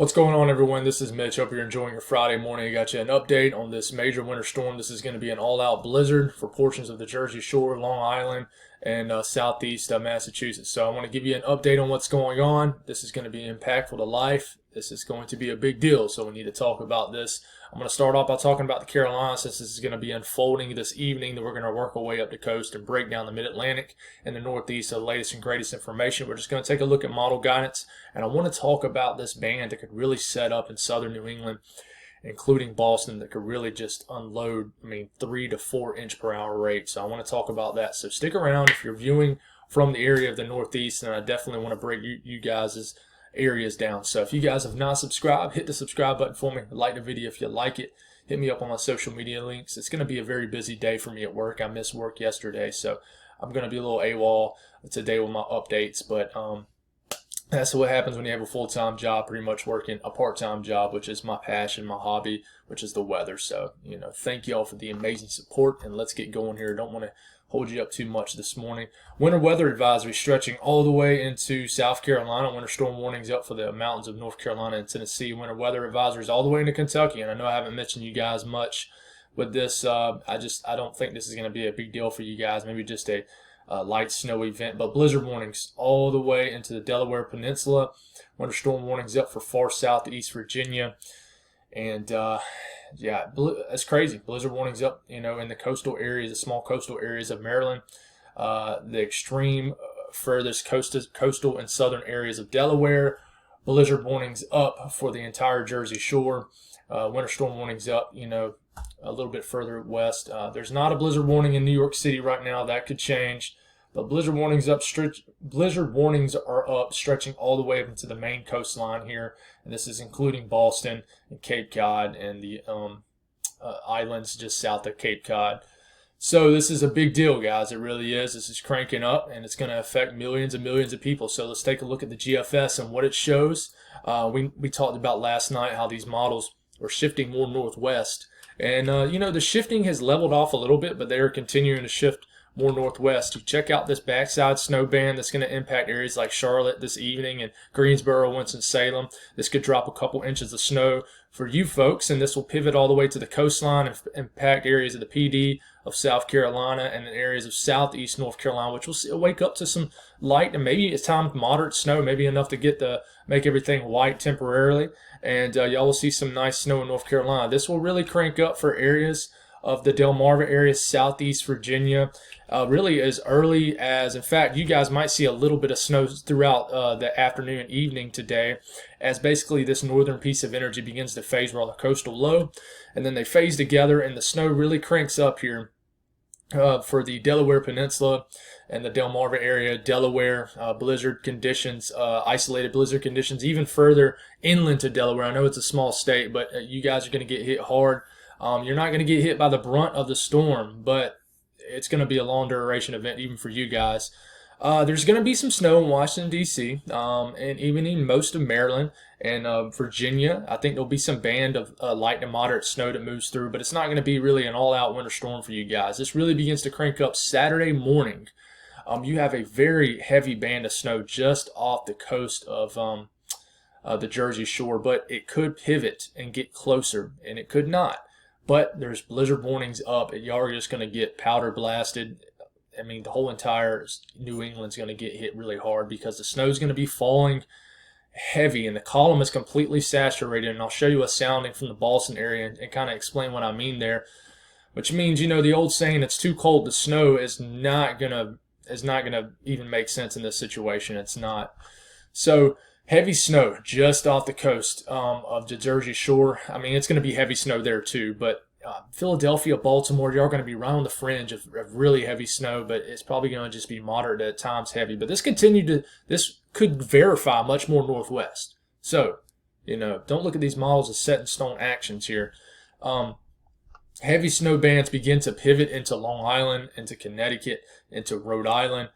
What's going on, everyone? This is Mitch. Hope you're enjoying your Friday morning. I got you an update on this major winter storm. This is going to be an all-out blizzard for portions of the Jersey Shore, Long Island, and southeast Massachusetts. So I want to give you an update on what's going on. This is going to be impactful to life. This is going to be a big deal, so we need to talk about this. I'm going to start off by talking about the Carolinas, since this is going to be unfolding this evening. That we're going to work our way up the coast and break down the Mid-Atlantic and the Northeast. So the latest and greatest information. We're just going to take a look at model guidance, and I want to talk about this band that could really set up in southern New England, including Boston, that could really just unload, 3 to 4 inch per hour rate. So I want to talk about that. So stick around if you're viewing from the area of the Northeast, and I definitely want to break you guys' areas down. So if you guys have not subscribed, hit the subscribe button for me. Like the video if you like it. Hit me up on my social media links. It's going to be a very busy day for me at work. I missed work yesterday, so I'm going to be a little AWOL today with my updates. But that's what happens when you have a full-time job, pretty much working a part-time job, which is my passion, my hobby, which is the weather. So, thank y'all for the amazing support, and let's get going here. I don't want to hold you up too much this morning. Winter weather advisory stretching all the way into South Carolina. Winter storm warnings up for the mountains of North Carolina and Tennessee. Winter weather advisories all the way into Kentucky. And I know I haven't mentioned you guys much with this. I don't think this is going to be a big deal for you guys. Maybe just a light snow event, but blizzard warnings all the way into the Delaware Peninsula. Winter storm warnings up for far southeast Virginia. And yeah, it's crazy. Blizzard warnings up, in the coastal areas, the small coastal areas of Maryland, the extreme furthest coastal and southern areas of Delaware. Blizzard warnings up for the entire Jersey Shore. Winter storm warnings up, a little bit further west. There's not a blizzard warning in New York City right now. That could change. But blizzard warnings are up, stretching all the way up into the main coastline here, and this is including Boston and Cape Cod and the islands just south of Cape Cod. So this is a big deal, guys. It really is. This is cranking up, and it's going to affect millions and millions of people. So let's take a look at the GFS and what it shows. We talked about last night how these models are shifting more northwest, and the shifting has leveled off a little bit, but they are continuing to shift more northwest. You check out this backside snow band that's going to impact areas like Charlotte this evening and Greensboro, Winston-Salem. This could drop a couple inches of snow for you folks, and this will pivot all the way to the coastline and impact areas of the PD of South Carolina and areas of southeast North Carolina, which will wake up to some light and maybe at times moderate snow, maybe enough to make everything white temporarily. And y'all will see some nice snow in North Carolina. This will really crank up for areas of the Delmarva area, southeast Virginia, really as early as, in fact, you guys might see a little bit of snow throughout the afternoon and evening today, as basically this northern piece of energy begins to phase. We're on the coastal low, and then they phase together, and the snow really cranks up here for the Delaware Peninsula and the Delmarva area, Delaware, blizzard conditions, isolated blizzard conditions, even further inland to Delaware. I know it's a small state, but you guys are going to get hit hard. You're not going to get hit by the brunt of the storm, but it's going to be a long duration event even for you guys. There's going to be some snow in Washington, D.C., and even in most of Maryland and Virginia. I think there'll be some band of light to moderate snow that moves through, but it's not going to be really an all-out winter storm for you guys. This really begins to crank up Saturday morning. You have a very heavy band of snow just off the coast of the Jersey Shore, but it could pivot and get closer, and it could not. But there's blizzard warnings up, and y'all are just going to get powder blasted. The whole entire New England's going to get hit really hard because the snow's going to be falling heavy, and the column is completely saturated. And I'll show you a sounding from the Boston area and kind of explain what I mean there. Which means, the old saying, "It's too cold to snow," is not gonna even make sense in this situation. It's not. So heavy snow just off the coast of the Jersey Shore. It's going to be heavy snow there too, but Philadelphia, Baltimore, you're going to be right on the fringe of really heavy snow, but it's probably going to just be moderate at times heavy. But this could verify much more northwest. So, don't look at these models as set in stone actions here. Heavy snow bands begin to pivot into Long Island, into Connecticut, into Rhode Island,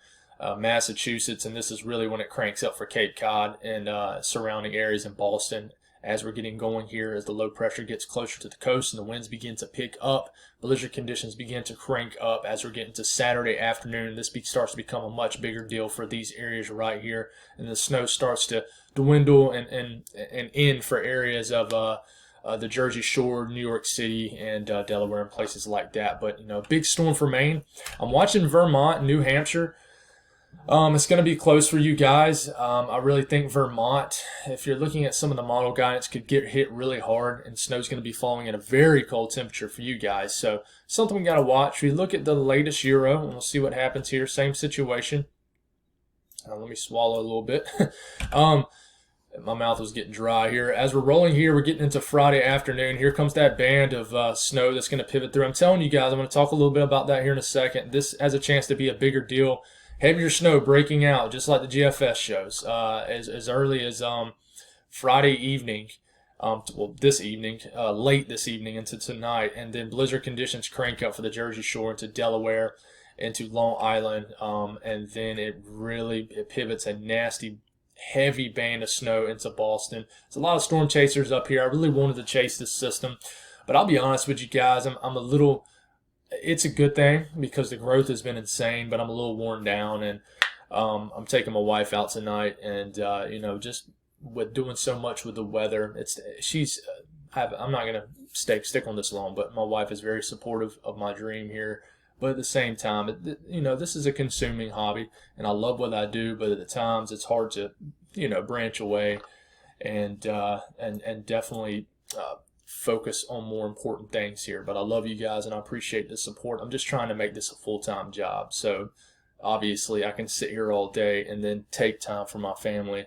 Massachusetts, and this is really when it cranks up for Cape Cod and surrounding areas in Boston as we're getting going here, as the low pressure gets closer to the coast and the winds begin to pick up. Blizzard conditions begin to crank up as we're getting to Saturday afternoon. This starts to become a much bigger deal for these areas right here, and the snow starts to dwindle and end for areas of the Jersey Shore, New York City, and Delaware, and places like that. But, you know, big storm for Maine. I'm watching Vermont, New Hampshire. It's going to be close for you guys. I really think Vermont, if you're looking at some of the model guidance, could get hit really hard, and snow's going to be falling at a very cold temperature for you guys. So something we got to watch. We look at the latest Euro, and we'll see what happens here. Same situation. Let me swallow a little bit. My mouth was getting dry here. As we're rolling here, we're getting into Friday afternoon. Here comes that band of snow that's going to pivot through. I'm telling you guys, I'm going to talk a little bit about that here in a second. This has a chance to be a bigger deal. Heavier snow breaking out, just like the GFS shows, as early as Friday evening, this evening, late this evening into tonight, and then blizzard conditions crank up for the Jersey Shore into Delaware, into Long Island, and then it pivots a nasty, heavy band of snow into Boston. There's a lot of storm chasers up here. I really wanted to chase this system, but I'll be honest with you guys, I'm a little. It's a good thing because the growth has been insane, but I'm a little worn down, and I'm taking my wife out tonight, and you know, just with doing so much with the weather, I'm not gonna stick on this long, but my wife is very supportive of my dream here. But at the same time, you know, this is a consuming hobby, and I love what I do, but at the times it's hard to, you know, branch away and definitely focus on more important things here. But I love you guys, and I appreciate the support. I'm just trying to make this a full-time job, so obviously I can sit here all day and then take time for my family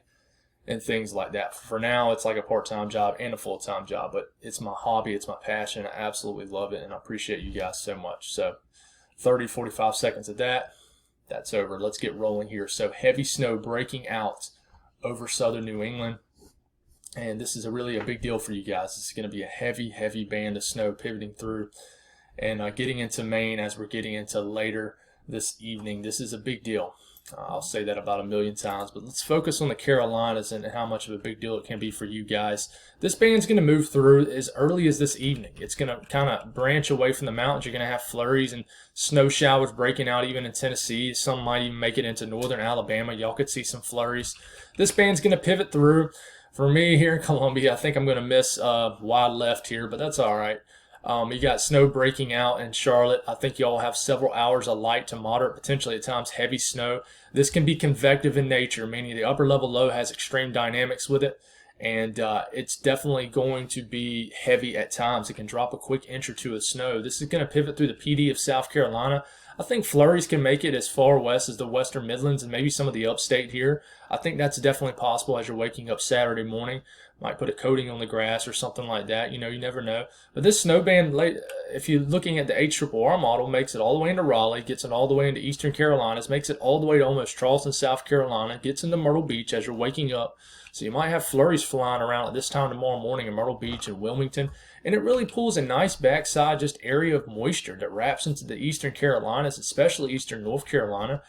and things like that. For now, it's like a part-time job and a full-time job, but it's my hobby, it's my passion. I absolutely love it, and I appreciate you guys so much. So 30-45 seconds of that's over. Let's get rolling here. So heavy snow breaking out over southern New England. And this is really a big deal for you guys. It's going to be a heavy, heavy band of snow pivoting through and getting into Maine as we're getting into later this evening. This is a big deal. I'll say that about 1,000,000 times, but let's focus on the Carolinas and how much of a big deal it can be for you guys. This band's going to move through as early as this evening. It's going to kind of branch away from the mountains. You're going to have flurries and snow showers breaking out even in Tennessee. Some might even make it into northern Alabama. Y'all could see some flurries. This band's going to pivot through. For me here in Columbia, I think I'm going to miss wide left here, but that's all right. You got snow breaking out in Charlotte. I think y'all have several hours of light to moderate, potentially at times heavy snow. This can be convective in nature, meaning the upper level low has extreme dynamics with it, and it's definitely going to be heavy at times. It can drop a quick inch or two of snow. This is going to pivot through the PD of South Carolina. I think flurries can make it as far west as the Western Midlands and maybe some of the upstate here. I think that's definitely possible as you're waking up Saturday morning. Might put a coating on the grass or something like that. You know, you never know. But this snow band, if you're looking at the HRRR model, makes it all the way into Raleigh, gets it all the way into Eastern Carolinas, makes it all the way to almost Charleston, South Carolina, gets into Myrtle Beach as you're waking up. So you might have flurries flying around at this time tomorrow morning in Myrtle Beach and Wilmington. And it really pulls a nice backside just area of moisture that wraps into the Eastern Carolinas, especially Eastern North Carolina,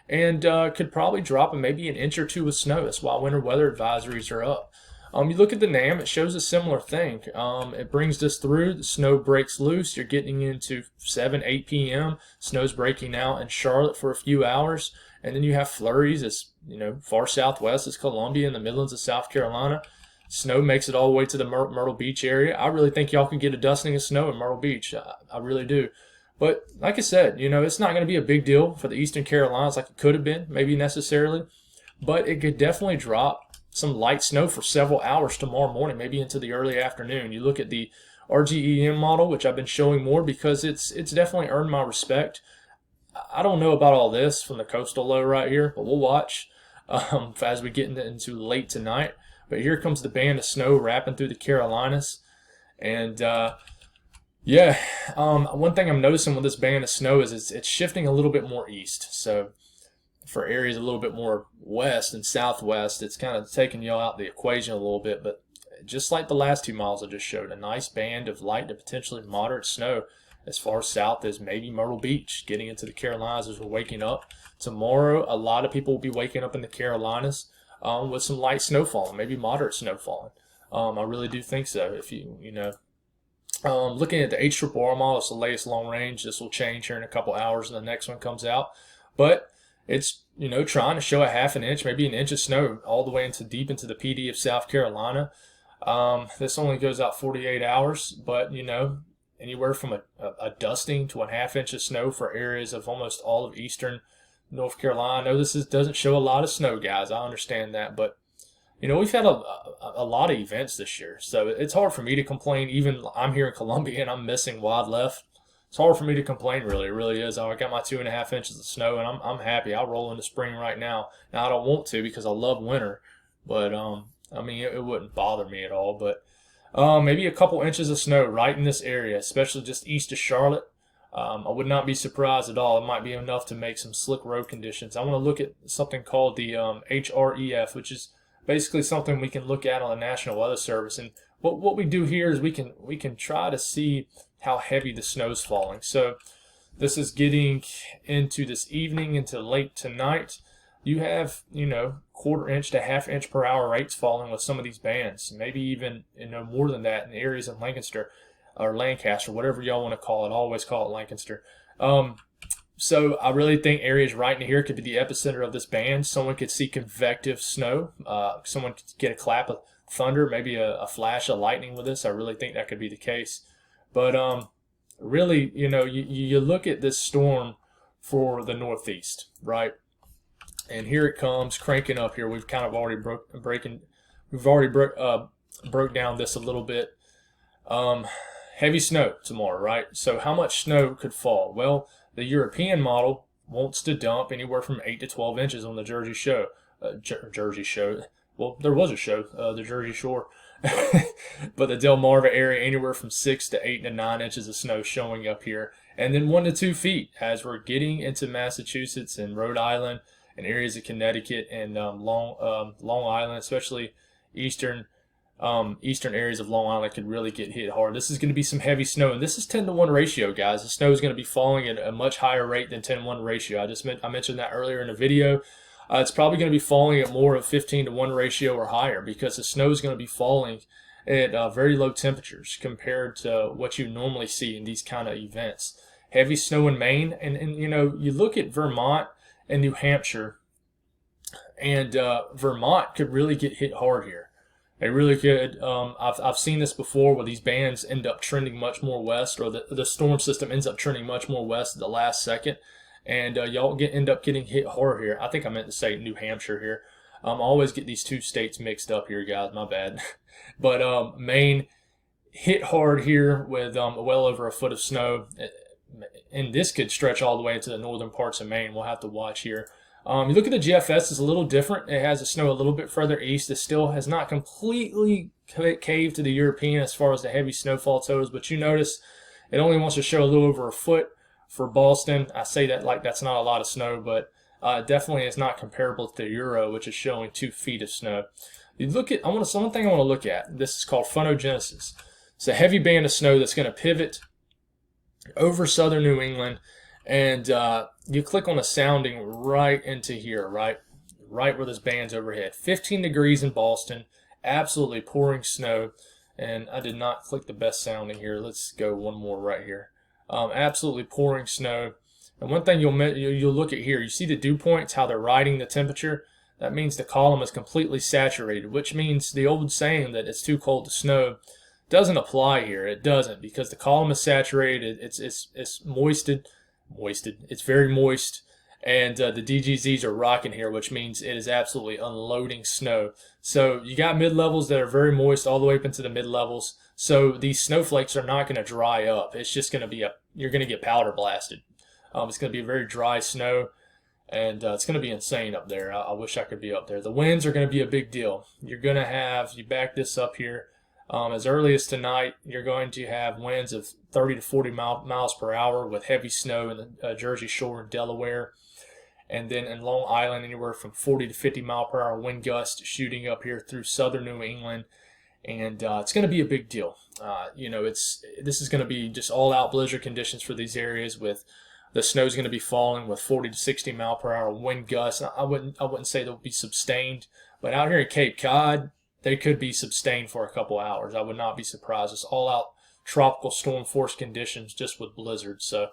and could probably drop maybe an inch or two of snow. That's why winter weather advisories are up. You look at the NAM, it shows a similar thing. It brings this through. The snow breaks loose. You're getting into 7, 8 p.m. Snow's breaking out in Charlotte for a few hours. And then you have flurries as, you know, far southwest as Columbia and the Midlands of South Carolina. Snow makes it all the way to the Myrtle Beach area. I really think y'all can get a dusting of snow in Myrtle Beach. I really do. But like I said, you know, it's not going to be a big deal for the Eastern Carolinas like it could have been, maybe necessarily. But it could definitely drop some light snow for several hours tomorrow morning, maybe into the early afternoon. You look at the RGEM model, which I've been showing more because it's definitely earned my respect. I don't know about all this from the coastal low right here, but we'll watch as we get into late tonight. But here comes the band of snow wrapping through the Carolinas. And one thing I'm noticing with this band of snow is it's shifting a little bit more east. So for areas a little bit more west and southwest, it's kind of taking y'all out the equation a little bit. But just like the last 2 miles I just showed, a nice band of light to potentially moderate snow as far south as maybe Myrtle Beach, getting into the Carolinas as we're waking up. Tomorrow, a lot of people will be waking up in the Carolinas with some light snowfall, maybe moderate snowfall. I really do think so. If looking at the HRRR model, it's the latest long range. This will change here in a couple hours and the next one comes out. But it's, trying to show a half an inch, maybe an inch of snow all the way into deep into the PD of South Carolina. This only goes out 48 hours, but, anywhere from a dusting to a half inch of snow for areas of almost all of eastern North Carolina. I know this doesn't show a lot of snow, guys. I understand that, but we've had a lot of events this year, so it's hard for me to complain. Even I'm here in Columbia and I'm missing wildlife. It's hard for me to complain, really. It really is. I got my 2.5 inches of snow, and I'm happy. I'll roll into spring right now. Now, I don't want to because I love winter, but, it wouldn't bother me at all. But maybe a couple inches of snow right in this area, especially just east of Charlotte. I would not be surprised at all. It might be enough to make some slick road conditions. I want to look at something called the HREF, which is basically something we can look at on the National Weather Service. And what we do here is we can try to see how heavy the snow's falling. So this is getting into this evening, into late tonight. You have, 1/4 inch to half inch per hour rates falling with some of these bands. Maybe even, more than that in areas in Lancaster or Lancaster, whatever y'all want to call it. I always call it Lancaster. So I really think areas right in here could be the epicenter of this band. Someone could see convective snow. Someone could get a clap of thunder, maybe a flash of lightning with this. I really think that could be the case. But really, you look at this storm for the Northeast, right? And here it comes, cranking up here. We've kind of already broke down this a little bit. Heavy snow tomorrow, right? So how much snow could fall? Well, the European model wants to dump anywhere from 8 to 12 inches on the Jersey Shore. Well, there was a show, the Jersey Shore. But the Delmarva area, anywhere from 6 to 8 to 9 inches of snow showing up here. And then 1 to 2 feet as we're getting into Massachusetts and Rhode Island and areas of Connecticut and Long Island, especially eastern areas of Long Island could really get hit hard. This is going to be some heavy snow, and this is 10-to-1 ratio, guys. The snow is going to be falling at a much higher rate than 10-to-1 ratio. I mentioned that earlier in the video. It's probably going to be falling at more of 15-to-1 ratio or higher because the snow is going to be falling at very low temperatures compared to what you normally see in these kind of events. Heavy snow in Maine, and you look at Vermont and New Hampshire, and Vermont could really get hit hard here. They really could. I've seen this before where these bands end up trending much more west, or the storm system ends up trending much more west at the last second, and y'all end up getting hit hard here. I think I meant to say New Hampshire here. I always get these two states mixed up here, guys. My bad. But Maine hit hard here with well over 1 foot of snow, and this could stretch all the way into the northern parts of Maine. We'll have to watch here. You look at the GFS, it's a little different. It has the snow a little bit further east. It still has not completely caved to the European as far as the heavy snowfall totals, but you notice it only wants to show a little over 1 foot for Boston. I say that like that's not a lot of snow, but definitely is not comparable to the Euro, which is showing 2 feet of snow. You look at, one thing I want to look at. This is called phonogenesis. It's a heavy band of snow that's going to pivot over southern New England, and you click on the sounding right into here, right where this band's overhead. 15 degrees in Boston, absolutely pouring snow, and I did not click the best sounding here. Let's go one more right here. Absolutely pouring snow. And one thing you'll look at here, you see the dew points, how they're riding the temperature. That means the column is completely saturated, which means the old saying that it's too cold to snow doesn't apply here. It doesn't, because the column is saturated. It's moisted. It's very moist, and the DGZs are rocking here, which means it is absolutely unloading snow. So you got mid-levels that are very moist all the way up into the mid-levels. So these snowflakes are not going to dry up. It's just going to be you're going to get powder blasted. It's going to be a very dry snow, and it's going to be insane up there. I wish I could be up there. The winds are going to be a big deal. You're going to have, you back this up here, as early as tonight, you're going to have winds of 30 to 40 miles per hour with heavy snow in the Jersey Shore and Delaware. And then in Long Island, anywhere from 40 to 50 mile per hour wind gusts shooting up here through southern New England. And it's going to be a big deal. This is going to be just all-out blizzard conditions for these areas, with the snow's going to be falling with 40 to 60 mile per hour wind gusts. I wouldn't say they'll be sustained, but out here in Cape Cod, they could be sustained for a couple hours. I would not be surprised. It's all out tropical storm force conditions just with blizzards. So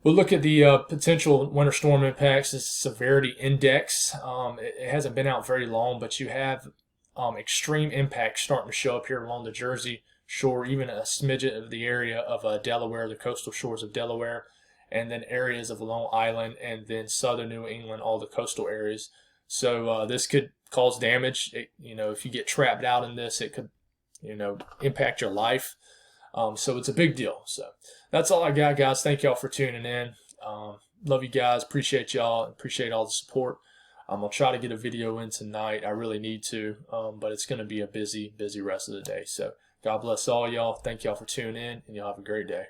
we'll look at the potential winter storm impacts. This severity index. It hasn't been out very long, but you have extreme impacts starting to show up here along the Jersey shore, even a smidget of the area of Delaware, the coastal shores of Delaware, and then areas of Long Island, and then southern New England, all the coastal areas. So this could cause damage. If you get trapped out in this, it could, impact your life. So it's a big deal. So that's all I got, guys. Thank y'all for tuning in. Love you guys. Appreciate y'all. Appreciate all the support. I'll try to get a video in tonight. I really need to, but it's going to be a busy rest of the day. So God bless all y'all. Thank y'all for tuning in, and y'all have a great day.